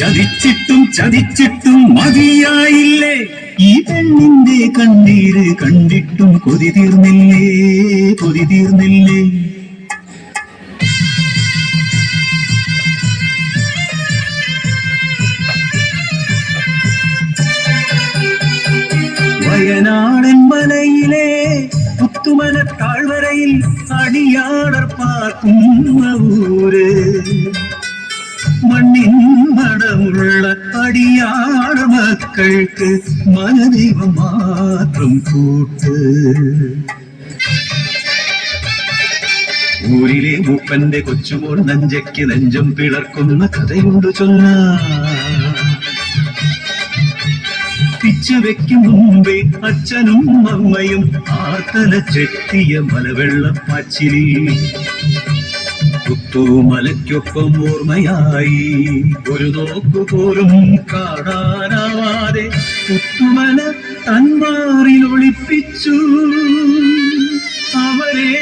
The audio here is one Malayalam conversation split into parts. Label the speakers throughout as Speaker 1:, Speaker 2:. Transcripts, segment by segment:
Speaker 1: ചതിച്ചിട്ടും ചതിച്ചിട്ടും മതിയായില്ലേ, ഈ പെണ്ണിന്റെ കണ്ണീര് കണ്ടിട്ടും കൊതി തീർന്നില്ലേ, കൊതി തീർന്നില്ലേ. വയനാടൻ മലയിലെ പുത്തുമല താഴ്വരയിൽ അടിയാടർ പാർക്കുന്ന ഊര്, മണ്ണിൻ മടമുള്ള അടിയാട മക്കൾക്ക് മനദൈവം മാത്രം കൂട്ട്. ഊരിലെ മൂപ്പന്റെ കൊച്ചുമോൾ നെഞ്ചയ്ക്ക് നെഞ്ചം പിളർക്കുന്ന കഥയുണ്ട് ചൊല്ലാൻ. പിച്ച വെക്കും മുമ്പേ അച്ഛനും അമ്മയും ആർത്തല ചെത്തിയ മലവെള്ളപ്പാച്ചിലി പുത്തുമലയ്ക്കൊപ്പം ഓർമ്മയായി ഒരു നോക്കുപോലും കാണാനാവാതെ പുത്തുമല തന്മാറിൽ ഒളിപ്പിച്ചു അവരെ,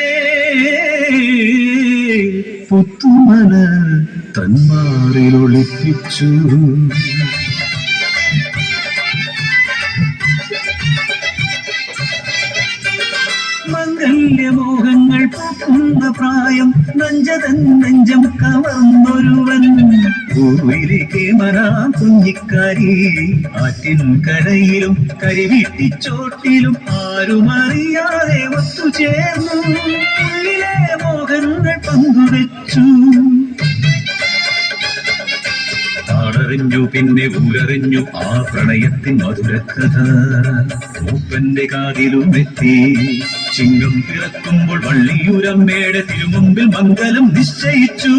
Speaker 1: പുത്തുമല തന്മാറിൽ ഒളിപ്പിച്ചു. മംഗല്യമോഹങ്ങൾ പൂക്കുന്ന പ്രായം നെഞ്ചതൻ നെഞ്ചം കവർന്നൊരുവൻ, പൂവിലേക്ക് മരാ കുഞ്ഞിക്കാരി ആറ്റിൻ കരയിലും കരിവീട്ടിച്ചോട്ടിലും ആരുമറിയാതെ ഒത്തുചേർന്നു ഉള്ളിലെ മോഹങ്ങൾ പങ്കുവെച്ചു. ആടറിഞ്ഞു പിന്നെ ഊരറിഞ്ഞു ആ പ്രണയത്തിൻ മധുരക്കഥ മൂപ്പന്റെ കാതിലും എത്തി. ചിങ്ങം പിറക്കുമ്പോൾ വള്ളിയൂരമ്മയുടെ തിരുമുമ്പിൽ മംഗലം നിശ്ചയിച്ചു.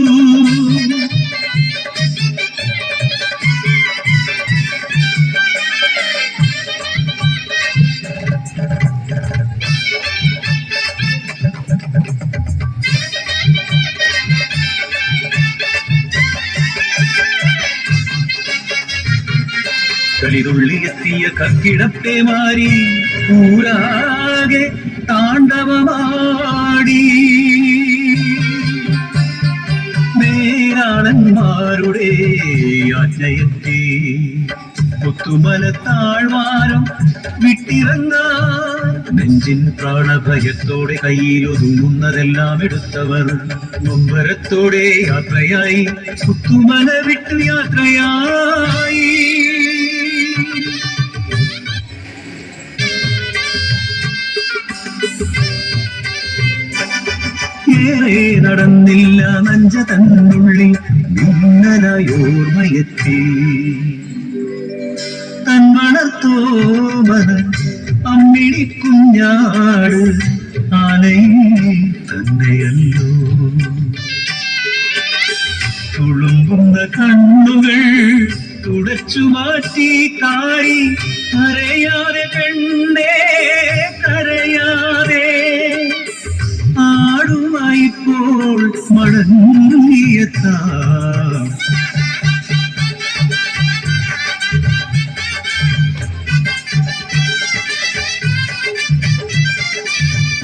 Speaker 1: കളിതുള്ളിയെത്തിയ കക്കിടത്തെ മാറി ഊരാകെ താണ്ഡവമാടി. മേരാളന്മാരുടെ ആജ്ഞയെത്തി പുത്തുമല താഴ്വാരം വിട്ടിറങ്ങാൻ. നെഞ്ചിൻ പ്രാണഭയത്തോടെ കയ്യിലൊതുങ്ങുന്നതെല്ലാം എടുത്തവർ നൊമ്പരത്തോടെ യാത്രയായി, പുത്തുമല വിട്ടു യാത്രയായി. ഏറെ നടന്നില്ല നഞ്ച തന്നുള്ളിൽ മിന്നലായോർമ്മയെത്തി. തൻ വളർത്തോമന അമ്മിണി കുഞ്ഞാട് ആലയിൽ തന്നെയല്ലോ. തുളുമ്പുന്ന കണ്ണുകൾ തുടച്ചു മാറ്റി കാരി കരയാതെ പെണ്ണേ കരയാതെ, ആടുമായിപ്പോൾ മടങ്ങിയെത്താം.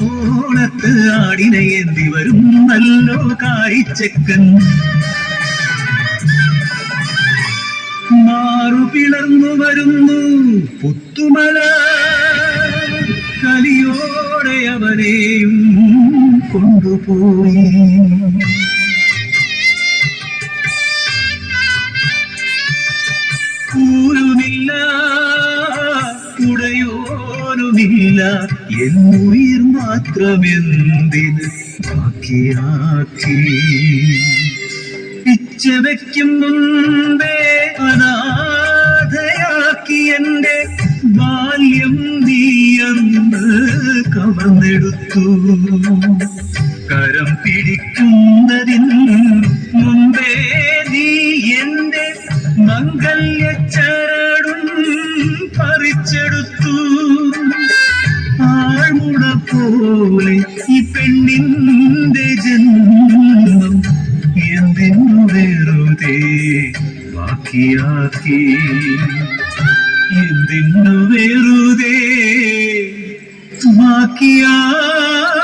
Speaker 1: ഓണത്ത് ആടിനെ ഏന്തി വരും നല്ലോ കാരിച്ചക്കൻ, മാറു പിളർന്നു വരുന്നു പുത്തുമല. കലിയോടെ അവനെയും കൊണ്ടുപോയി. ൂരുമില്ല ഉടയോനുമില്ല എന്നുയിർ മാത്രമെന്തിന് ബാക്കിയാക്കി. പിച്ച വയ്ക്കും മുമ്പേ അനാഥയാക്കി എന്റെ ബാല്യം നീയന്ന് കവർന്നെടുത്തു. കരം പിടിക്കുന്നതിന് മുമ്പേ നീ എന്റെ മംഗല്യച്ചരടും പറിച്ചെടുത്തു. ആഴ്മുട പോലെ ഈ പെണ്ണിന്റെ ജന്മം എന്തിനു വെറുതെ ബാക്കിയാക്കി, എന്തിനു വെറുതെ ബാക്കിയാക്കി.